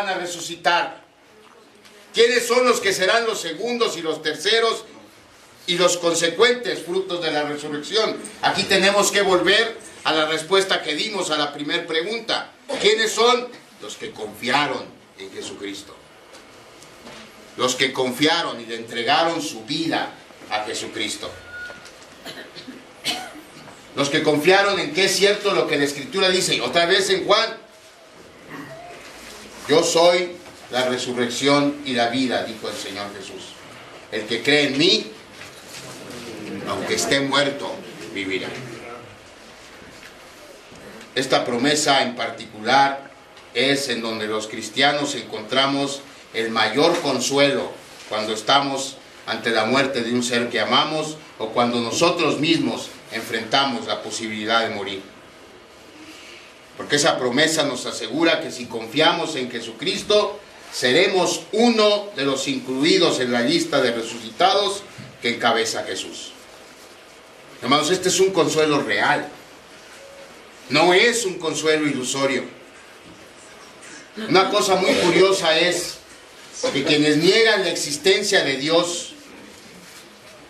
van a resucitar? ¿Quiénes son los que serán los segundos y los terceros y los consecuentes frutos de la resurrección? Aquí tenemos que volver a la respuesta que dimos a la primera pregunta. ¿Quiénes son? Los que confiaron en Jesucristo. Los que confiaron y le entregaron su vida a Jesucristo. Los que confiaron en que es cierto lo que la Escritura dice. Otra vez en Juan. Yo soy la resurrección y la vida, dijo el Señor Jesús. El que cree en mí, aunque esté muerto, vivirá. Esta promesa en particular es en donde los cristianos encontramos el mayor consuelo cuando estamos ante la muerte de un ser que amamos o cuando nosotros mismos enfrentamos la posibilidad de morir. Porque esa promesa nos asegura que si confiamos en Jesucristo, seremos uno de los incluidos en la lista de resucitados que encabeza Jesús. Hermanos, este es un consuelo real. No es un consuelo ilusorio. Una cosa muy curiosa es que quienes niegan la existencia de Dios,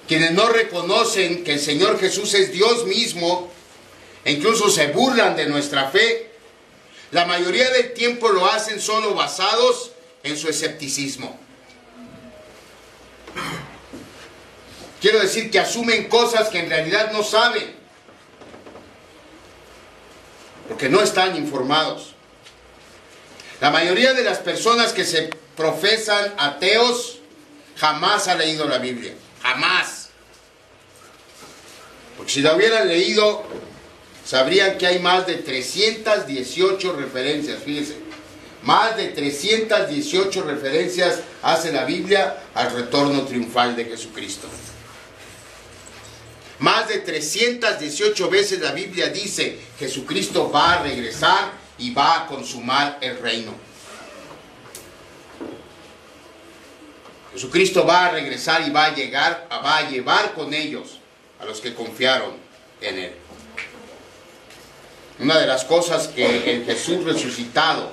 quienes no reconocen que el Señor Jesús es Dios mismo, e incluso se burlan de nuestra fe, la mayoría del tiempo lo hacen solo basados en su escepticismo. Quiero decir que asumen cosas que en realidad no saben, porque no están informados. La mayoría de las personas que se profesan ateos jamás ha leído la Biblia. Jamás. Porque si la hubieran leído, sabrían que hay más de 318 referencias. Fíjense, más de 318 referencias hace la Biblia al retorno triunfal de Jesucristo. Más de 318 veces la Biblia dice: Jesucristo va a regresar y va a consumar el reino. Jesucristo va a regresar y va a llevar con ellos a los que confiaron en Él. Una de las cosas que el Jesús resucitado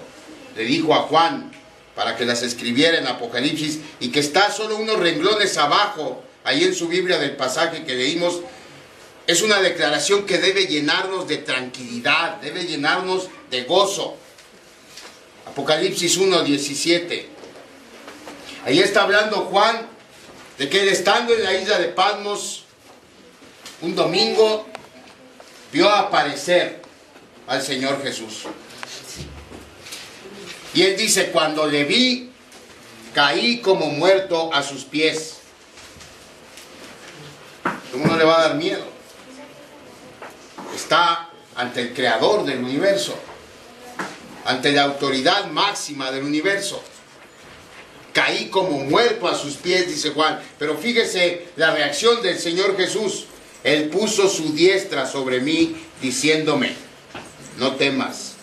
le dijo a Juan para que las escribiera en Apocalipsis, y que está solo unos renglones abajo, ahí en su Biblia del pasaje que leímos, es una declaración que debe llenarnos de tranquilidad, debe llenarnos de gozo. Apocalipsis 1:17. Ahí está hablando Juan de que él, estando en la isla de Patmos un domingo, vio aparecer al Señor Jesús. Y él dice: cuando le vi, caí como muerto a sus pies. ¿Cómo no le va a dar miedo? Está ante el creador del universo, ante la autoridad máxima del universo. Caí como muerto a sus pies, dice Juan. Pero fíjese la reacción del Señor Jesús. Él puso su diestra sobre mí, diciéndome: no temas,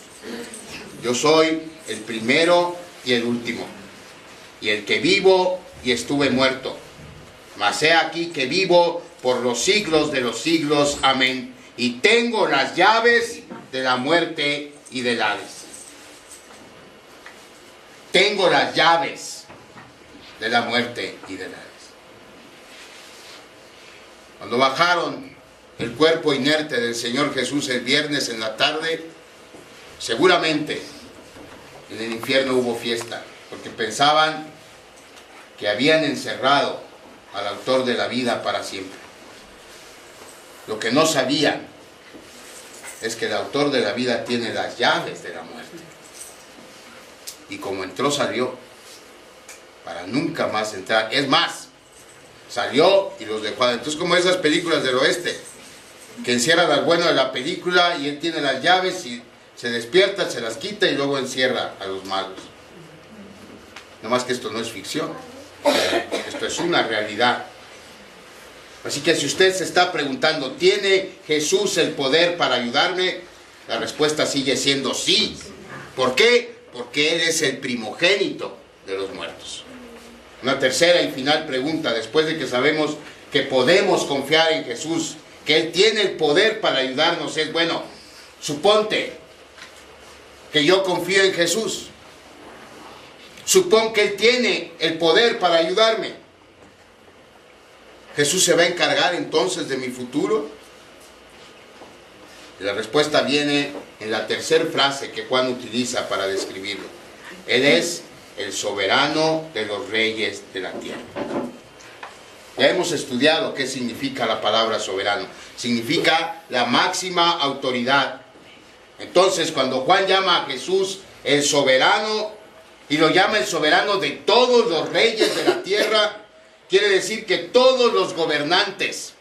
yo soy el primero y el último, y el que vivo y estuve muerto, mas he aquí que vivo por los siglos de los siglos. Amén. Y tengo las llaves de la muerte y del Hades. Tengo las llaves de la muerte y del Hades. Cuando bajaron el cuerpo inerte del Señor Jesús el viernes en la tarde, seguramente en el infierno hubo fiesta, porque pensaban que habían encerrado al autor de la vida para siempre. Lo que no sabían es que el autor de la vida tiene las llaves de la muerte. Y como entró, salió, para nunca más entrar. Es más, salió y los dejó. Entonces, como esas películas del oeste, que encierran al bueno de la película y él tiene las llaves y se despierta, se las quita y luego encierra a los malos. No más que esto no es ficción, esto es una realidad. Así que si usted se está preguntando, ¿tiene Jesús el poder para ayudarme? La respuesta sigue siendo sí. ¿Por qué? Porque Él es el primogénito de los muertos. Una tercera y final pregunta, después de que sabemos que podemos confiar en Jesús, que Él tiene el poder para ayudarnos, es: bueno, suponte que yo confío en Jesús Supón que Él tiene el poder para ayudarme. ¿Jesús se va a encargar entonces de mi futuro? Y la respuesta viene en la tercera frase que Juan utiliza para describirlo. Él es el soberano de los reyes de la tierra. Ya hemos estudiado qué significa la palabra soberano. Significa la máxima autoridad. Entonces, cuando Juan llama a Jesús el soberano, y lo llama el soberano de todos los reyes de la tierra, quiere decir que todos los gobernantes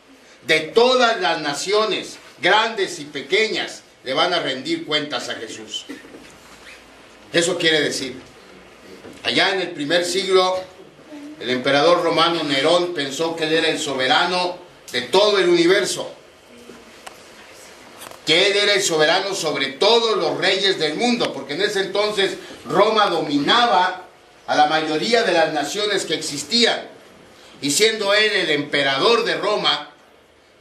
de todas las naciones, grandes y pequeñas, le van a rendir cuentas a Jesús. Eso quiere decir, allá en el primer siglo, el emperador romano Nerón pensó que él era el soberano de todo el universo, que él era el soberano sobre todos los reyes del mundo, porque en ese entonces Roma dominaba a la mayoría de las naciones que existían, y siendo él el emperador de Roma,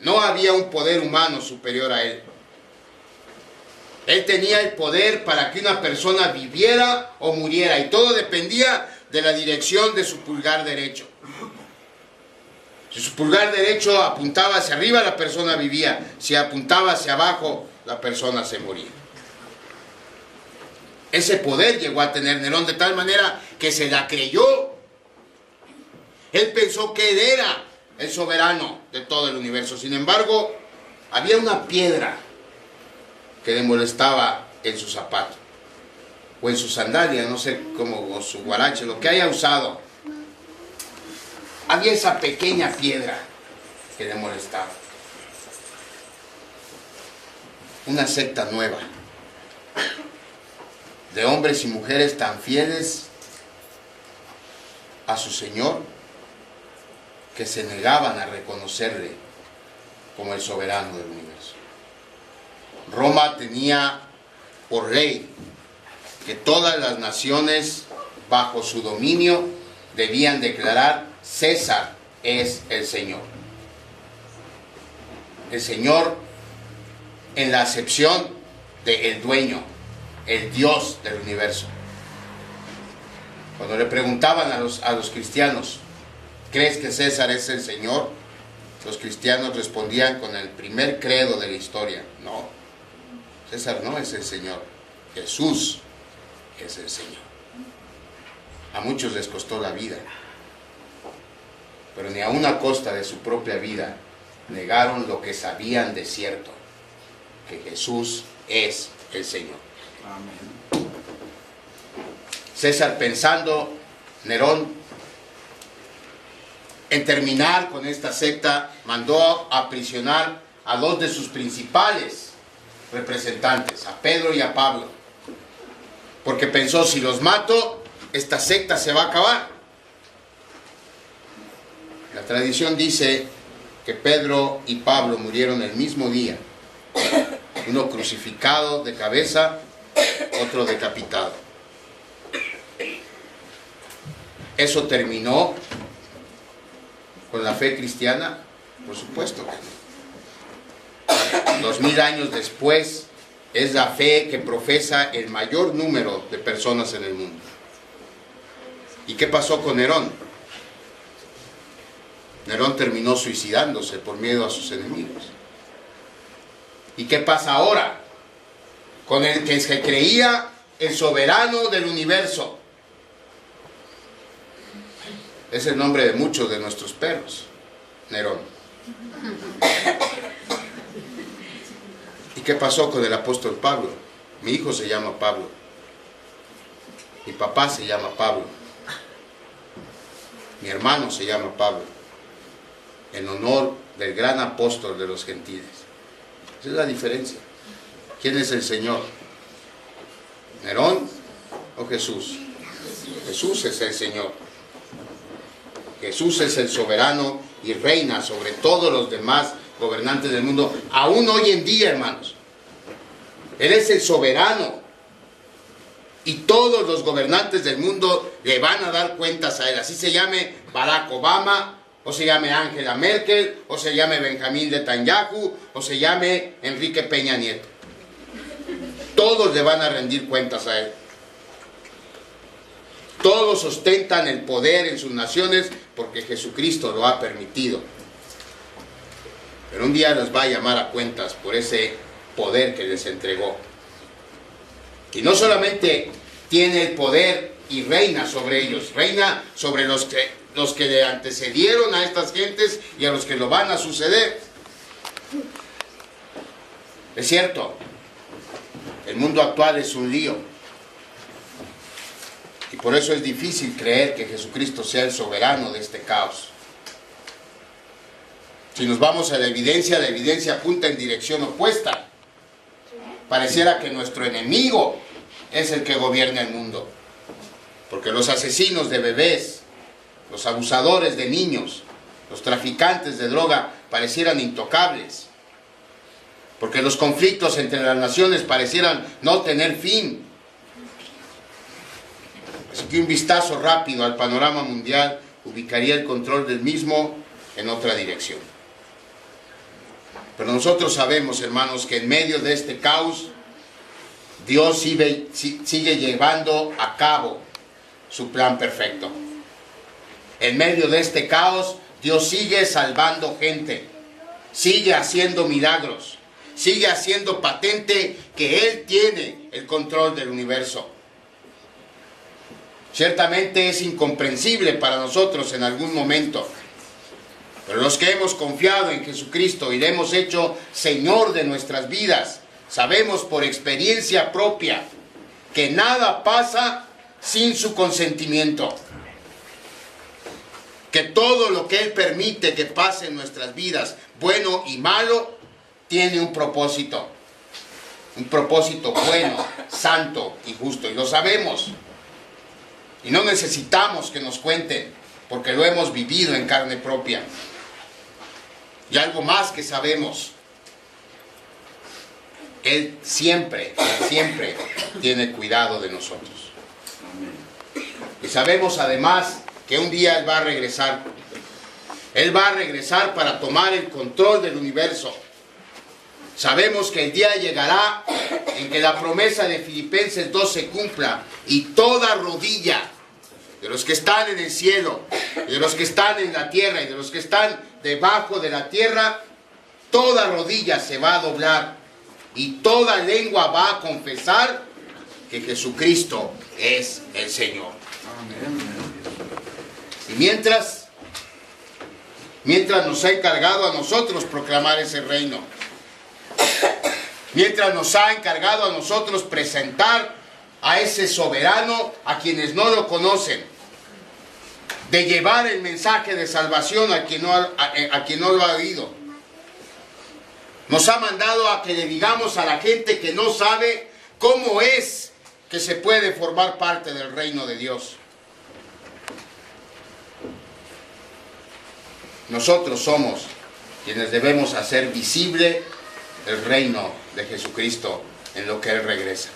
no había un poder humano superior a él. Él tenía el poder para que una persona viviera o muriera, y todo dependía de la dirección de su pulgar derecho. Si su pulgar derecho apuntaba hacia arriba, la persona vivía. Si apuntaba hacia abajo, la persona se moría. Ese poder llegó a tener Nerón de tal manera que se la creyó. Él pensó que él era el soberano de todo el universo. Sin embargo, había una piedra que le molestaba en su zapato, o en su sandalia, no sé cómo, o su guarache, lo que haya usado. Había esa pequeña piedra que le molestaba. Una secta nueva de hombres y mujeres tan fieles a su Señor que se negaban a reconocerle como el soberano del universo. Roma tenía por ley que todas las naciones bajo su dominio debían declarar: César es el Señor. El Señor en la acepción de el dueño, el Dios del universo. Cuando le preguntaban a los cristianos, ¿crees que César es el Señor? Los cristianos respondían con el primer credo de la historia: no, César no es el Señor, Jesús es el Señor. A muchos les costó la vida, pero ni aun a costa de su propia vida negaron lo que sabían de cierto, que Jesús es el Señor. Amén. César, pensando, Nerón, en terminar con esta secta, mandó a aprisionar a dos de sus principales representantes, a Pedro y a Pablo, porque pensó: si los mato, esta secta se va a acabar. La tradición dice que Pedro y Pablo murieron el mismo día, uno crucificado de cabeza, otro decapitado. ¿Eso terminó con la fe cristiana? Por supuesto que no. 2000 años después, es la fe que profesa el mayor número de personas en el mundo. ¿Y qué pasó con Nerón? Nerón terminó suicidándose por miedo a sus enemigos. ¿Y qué pasa ahora con el que se creía el soberano del universo? Es el nombre de muchos de nuestros perros, Nerón. ¿Y qué pasó con el apóstol Pablo? Mi hijo se llama Pablo. Mi papá se llama Pablo. Mi hermano se llama Pablo, en honor del gran apóstol de los gentiles. Esa es la diferencia. ¿Quién es el Señor? ¿Nerón o Jesús? Jesús es el Señor. Jesús es el soberano y reina sobre todos los demás gobernantes del mundo, aún hoy en día, hermanos. Él es el soberano, y todos los gobernantes del mundo le van a dar cuentas a él. Así se llame Barack Obama, o se llame Angela Merkel, o se llame Benjamín Netanyahu, o se llame Enrique Peña Nieto. Todos le van a rendir cuentas a él. Todos ostentan el poder en sus naciones porque Jesucristo lo ha permitido. Pero un día los va a llamar a cuentas por ese poder que les entregó. Y no solamente tiene el poder y reina sobre ellos, reina sobre los que le antecedieron a estas gentes y a los que lo van a suceder. Es cierto, el mundo actual es un lío. Y por eso es difícil creer que Jesucristo sea el soberano de este caos. Si nos vamos a la evidencia apunta en dirección opuesta. Pareciera que nuestro enemigo es el que gobierna el mundo. Porque los asesinos de bebés, los abusadores de niños, los traficantes de droga parecieran intocables. Porque los conflictos entre las naciones parecieran no tener fin. Así que un vistazo rápido al panorama mundial ubicaría el control del mismo en otra dirección. Pero nosotros sabemos, hermanos, que en medio de este caos, Dios sigue llevando a cabo su plan perfecto. En medio de este caos, Dios sigue salvando gente, sigue haciendo milagros, sigue haciendo patente que Él tiene el control del universo. Ciertamente es incomprensible para nosotros en algún momento, pero los que hemos confiado en Jesucristo y le hemos hecho Señor de nuestras vidas, sabemos por experiencia propia que nada pasa sin su consentimiento. Que todo lo que Él permite que pase en nuestras vidas, bueno y malo, tiene un propósito. Un propósito bueno, santo y justo. Y lo sabemos. Y no necesitamos que nos cuenten, porque lo hemos vivido en carne propia. Y algo más que sabemos. Él siempre tiene cuidado de nosotros. Y sabemos además que un día Él va a regresar. Él va a regresar para tomar el control del universo. Sabemos que el día llegará en que la promesa de Filipenses 2 se cumpla y toda rodilla de los que están en el cielo, de los que están en la tierra y de los que están debajo de la tierra, toda rodilla se va a doblar y toda lengua va a confesar que Jesucristo es el Señor. Y mientras nos ha encargado a nosotros proclamar ese reino, mientras nos ha encargado a nosotros presentar a ese soberano a quienes no lo conocen, de llevar el mensaje de salvación a quien no lo ha oído, nos ha mandado a que le digamos a la gente que no sabe cómo es que se puede formar parte del reino de Dios. Nosotros somos quienes debemos hacer visible el reino de Jesucristo en lo que Él regresa.